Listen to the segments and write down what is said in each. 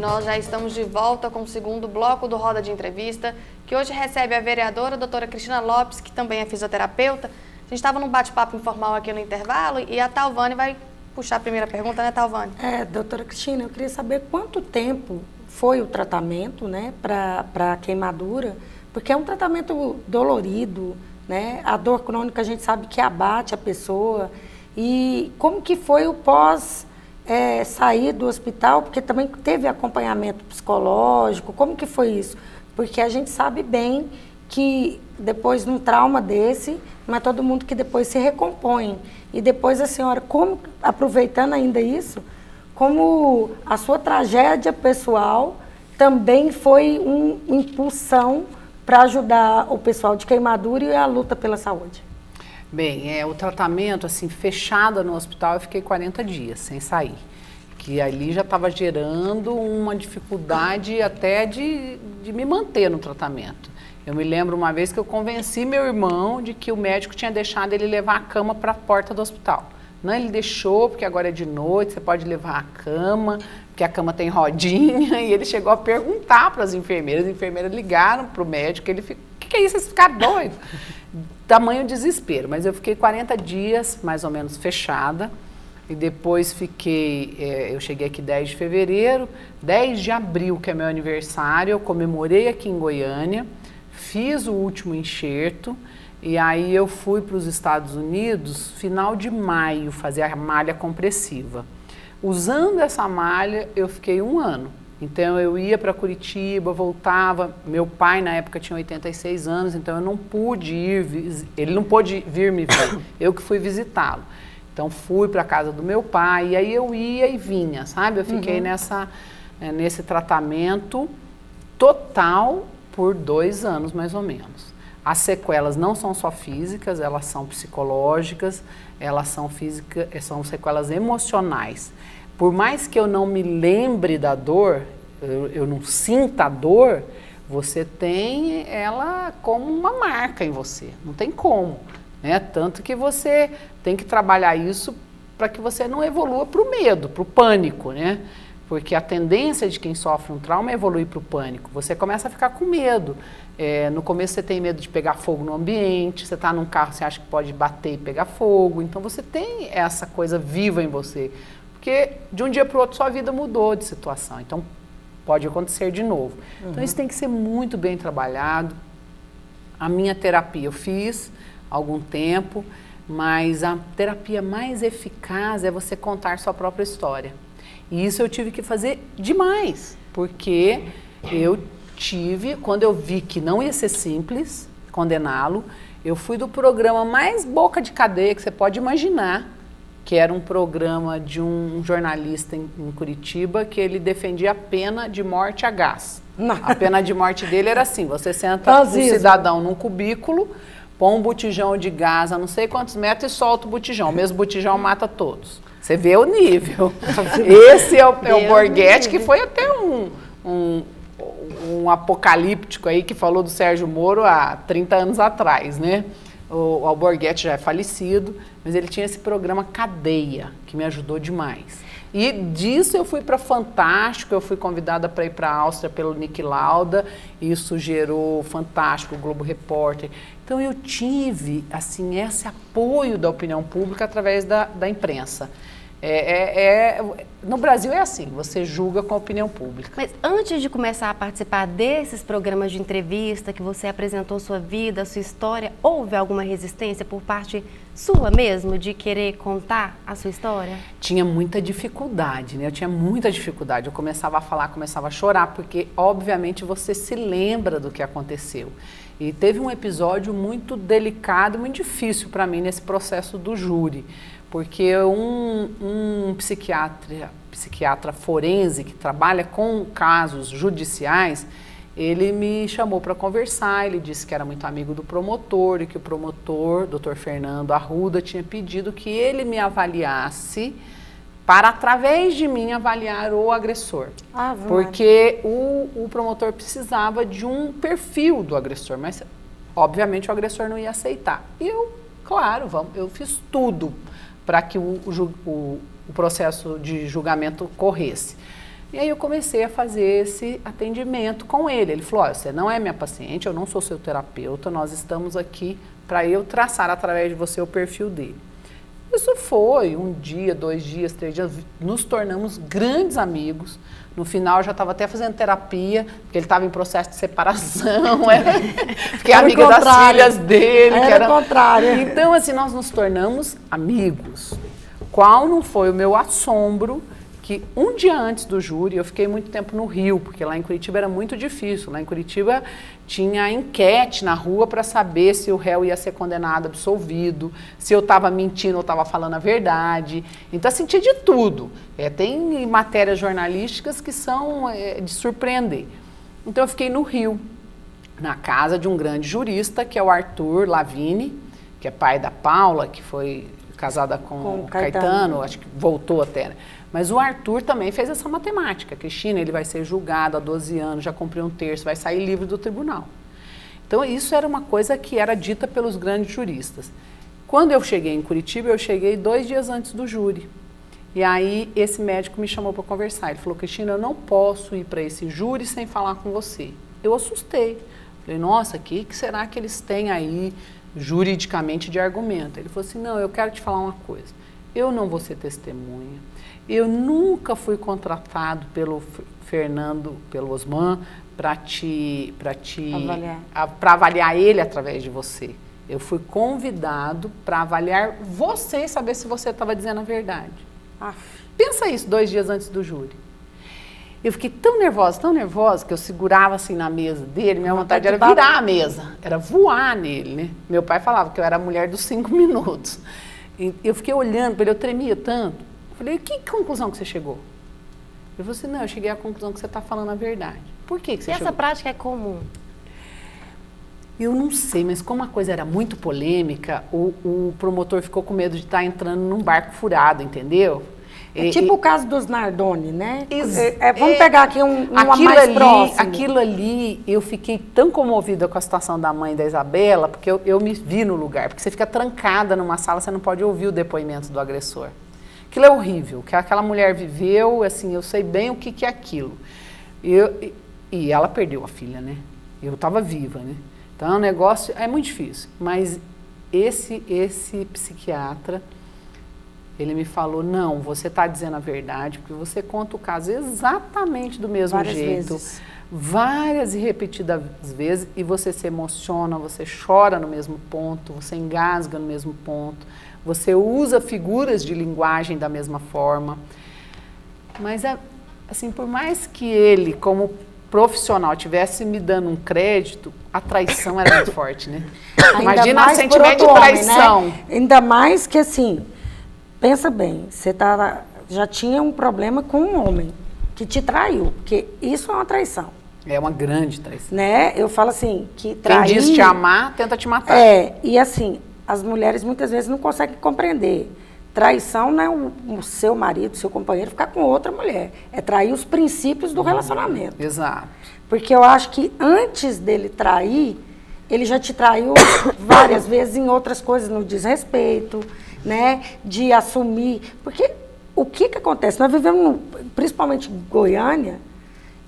Nós já estamos de volta com o segundo bloco do Roda de Entrevista, que hoje recebe a vereadora, a doutora Cristina Lopes, que também é fisioterapeuta. A gente estava num bate-papo informal aqui no intervalo e a Talvane vai puxar a primeira pergunta, né, Talvane? Doutora Cristina, eu queria saber quanto tempo foi o tratamento, né, para a queimadura, porque é um tratamento dolorido, né? A dor crônica a gente sabe que abate a pessoa. E como que foi o pós sair do hospital, porque também teve acompanhamento psicológico, como que foi isso? Porque a gente sabe bem que depois de um trauma desse, não é todo mundo que depois se recompõe. E depois a senhora, como, aproveitando ainda isso, como a sua tragédia pessoal também foi uma impulsão para ajudar o pessoal de queimadura e a luta pela saúde. Bem, o tratamento, assim, fechada no hospital, eu fiquei 40 dias sem sair. Que ali já estava gerando uma dificuldade até de me manter no tratamento. Eu me lembro uma vez que eu convenci meu irmão de que o médico tinha deixado ele levar a cama para a porta do hospital. Não, ele deixou, porque agora é de noite, você pode levar a cama, porque a cama tem rodinha. E ele chegou a perguntar para as enfermeiras ligaram para o médico, ele ficou, o que é isso, vocês ficaram doidos? Tamanho desespero, mas eu fiquei 40 dias, mais ou menos, fechada. E depois eu cheguei aqui 10 de fevereiro, 10 de abril, que é meu aniversário, eu comemorei aqui em Goiânia, fiz o último enxerto, e aí eu fui para os Estados Unidos, final de maio, fazer a malha compressiva. Usando essa malha, eu fiquei 1 ano. Então eu ia para Curitiba, voltava, meu pai na época tinha 86 anos, então eu não pude ele não pôde vir me ver, eu que fui visitá-lo. Então fui para a casa do meu pai, e aí eu ia e vinha, sabe? Eu fiquei nesse tratamento total por 2 anos, mais ou menos. As sequelas não são só físicas, elas são psicológicas, elas são sequelas emocionais. Por mais que eu não me lembre da dor, eu não sinta a dor, você tem ela como uma marca em você, não tem como. Né? Tanto que você tem que trabalhar isso para que você não evolua para o medo, para o pânico, né? Porque a tendência de quem sofre um trauma é evoluir para o pânico. Você começa a ficar com medo. No começo você tem medo de pegar fogo no ambiente, você está num carro, você acha que pode bater e pegar fogo. Então você tem essa coisa viva em você. Porque de um dia para o outro sua vida mudou de situação. Então pode acontecer de novo. Então isso tem que ser muito bem trabalhado. A minha terapia eu fiz há algum tempo, mas a terapia mais eficaz é você contar sua própria história. E isso eu tive que fazer demais, porque quando eu vi que não ia ser simples condená-lo, eu fui do programa mais boca de cadeia que você pode imaginar, que era um programa de um jornalista em Curitiba, que ele defendia a pena de morte a gás. A pena de morte dele era assim, você senta um cidadão num cubículo, põe um botijão de gás a não sei quantos metros e solta o botijão. O mesmo botijão mata todos. Você vê o nível. Esse é o Borghetti, que foi até um apocalíptico aí, que falou do Sérgio Moro há 30 anos atrás, né? O Alborguete já é falecido, mas ele tinha esse programa Cadeia, que me ajudou demais. E disso eu fui para Fantástico, eu fui convidada para ir para a Áustria pelo Nick Lauda, e isso gerou Fantástico, o Globo Repórter. Então eu tive, assim, esse apoio da opinião pública através da imprensa. No Brasil é assim, você julga com a opinião pública. Mas antes de começar a participar desses programas de entrevista, que você apresentou sua vida, sua história, houve alguma resistência por parte sua mesmo de querer contar a sua história? Tinha muita dificuldade, né? Eu tinha muita dificuldade. Eu começava a falar, começava a chorar, porque obviamente você se lembra do que aconteceu. E teve um episódio muito delicado, muito difícil para mim nesse processo do júri. Porque um psiquiatra forense que trabalha com casos judiciais, ele me chamou para conversar, ele disse que era muito amigo do promotor e que o promotor, Dr. Fernando Arruda, tinha pedido que ele me avaliasse para, através de mim, avaliar o agressor. Porque o promotor precisava de um perfil do agressor, mas obviamente o agressor não ia aceitar. E eu, Claro, vamos. Eu fiz tudo para que o processo de julgamento corresse. E aí eu comecei a fazer esse atendimento com ele. Ele falou, você não é minha paciente, eu não sou seu terapeuta, nós estamos aqui para eu traçar através de você o perfil dele. Isso foi 1 dia, 2 dias, 3 dias, nos tornamos grandes amigos. No final, eu já estava até fazendo terapia, porque ele estava em processo de separação. Fiquei amiga das filhas dele. Era o contrário. Então, assim, nós nos tornamos amigos. Qual não foi o meu assombro que 1 dia antes do júri, eu fiquei muito tempo no Rio, porque lá em Curitiba era muito difícil. Lá em Curitiba tinha enquete na rua para saber se o réu ia ser condenado, absolvido, se eu estava mentindo ou estava falando a verdade. Então, assim, tinha de tudo. Tem matérias jornalísticas que são de surpreender. Então, eu fiquei no Rio, na casa de um grande jurista, que é o Arthur Lavigne, que é pai da Paula, que foi casada com o Caetano, acho que voltou até, né? Mas o Arthur também fez essa matemática. Cristina, ele vai ser julgado há 12 anos, já cumpriu 1/3, vai sair livre do tribunal. Então, isso era uma coisa que era dita pelos grandes juristas. Quando eu cheguei em Curitiba, eu cheguei 2 dias antes do júri. E aí, esse médico me chamou para conversar. Ele falou, Cristina, eu não posso ir para esse júri sem falar com você. Eu assustei. Falei, nossa, o que será que eles têm aí juridicamente de argumento? Ele falou assim, não, eu quero te falar uma coisa. Eu não vou ser testemunha. Eu nunca fui contratado pelo Fernando, pelo Osman, para avaliar ele através de você. Eu fui convidado para avaliar você e saber se você estava dizendo a verdade. Pensa isso 2 dias antes do júri. Eu fiquei tão nervosa, que eu segurava assim na mesa dele, minha vontade era virar a mesa, era voar nele, né? Meu pai falava que eu era a mulher dos 5 minutos. E eu fiquei olhando para ele, eu tremia tanto. Falei, que conclusão que você chegou? Ele falou assim, não, eu cheguei à conclusão que você está falando a verdade. Por que você chegou? Essa prática é comum? Eu não sei, mas como a coisa era muito polêmica, o promotor ficou com medo de estar entrando num barco furado, entendeu? Tipo o caso dos Nardoni, né? Vamos pegar aqui uma mais próxima. Aquilo ali, eu fiquei tão comovida com a situação da mãe da Isabela, porque eu me vi no lugar, porque você fica trancada numa sala, você não pode ouvir o depoimento do agressor. Aquilo é horrível, o que aquela mulher viveu, assim, eu sei bem o que é aquilo. E ela perdeu a filha, né? Eu estava viva, né? Então, o negócio é muito difícil. Mas esse psiquiatra, ele me falou, não, você está dizendo a verdade, porque você conta o caso exatamente do mesmo jeito. Várias e repetidas vezes, e você se emociona, você chora no mesmo ponto, você engasga no mesmo ponto. Você usa figuras de linguagem da mesma forma. Mas, assim, por mais que ele, como profissional, tivesse me dando um crédito, a traição era muito forte, né? Imagina o sentimento de traição. Homem, né? Ainda mais que, assim, pensa bem, você já tinha um problema com um homem que te traiu, porque isso é uma traição. É uma grande traição. Né? Eu falo assim, que trair... Quem diz te amar, tenta te matar. E assim... As mulheres muitas vezes não conseguem compreender. Traição não é o seu marido, seu companheiro ficar com outra mulher. É trair os princípios do relacionamento. Exato. Porque eu acho que antes dele trair, ele já te traiu várias vezes em outras coisas, no desrespeito, né? De assumir. Porque o que acontece? Nós vivemos, principalmente em Goiânia,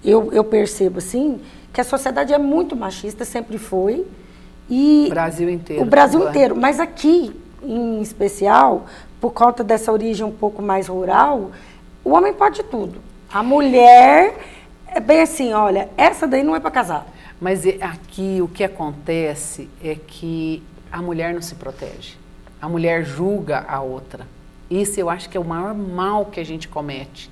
eu percebo assim, que a sociedade é muito machista, sempre foi. E Brasil inteiro. O Brasil inteiro. Mas aqui, em especial, por conta dessa origem um pouco mais rural, o homem pode tudo. A mulher é bem assim, olha, essa daí não é para casar. Mas aqui o que acontece é que a mulher não se protege. A mulher julga a outra. Isso eu acho que é o maior mal que a gente comete.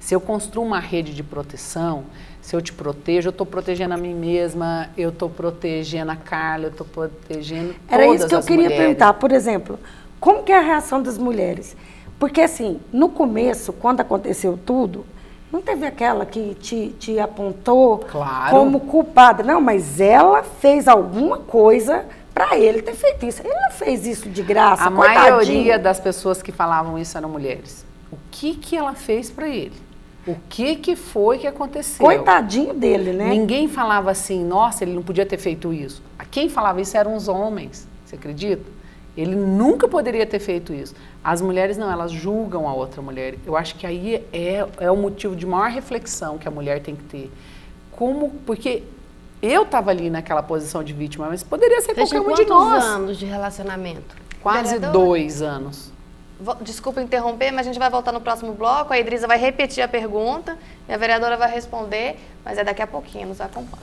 Se eu construo uma rede de proteção, se eu te protejo, eu estou protegendo a mim mesma, eu estou protegendo a Carla, eu estou protegendo todas as mulheres. Era isso que eu queria perguntar, por exemplo, como que é a reação das mulheres? Porque assim, no começo, quando aconteceu tudo, não teve aquela que te apontou como culpada. Não, mas ela fez alguma coisa para ele ter feito isso. Ele não fez isso de graça, A maioria das pessoas que falavam isso eram mulheres. O que ela fez para ele? O que foi que aconteceu? Coitadinho dele, né? Ninguém falava assim, nossa, ele não podia ter feito isso. Quem falava isso eram os homens, você acredita? Ele nunca poderia ter feito isso. As mulheres não, elas julgam a outra mulher. Eu acho que aí é o motivo de maior reflexão que a mulher tem que ter. Porque eu estava ali naquela posição de vítima, mas poderia ser qualquer um de nós. Quantos anos de relacionamento? Quase Vereadora? 2 anos. Desculpa interromper, mas a gente vai voltar no próximo bloco. A Idrisa vai repetir a pergunta e a vereadora vai responder, mas é daqui a pouquinho. Nos acompanha.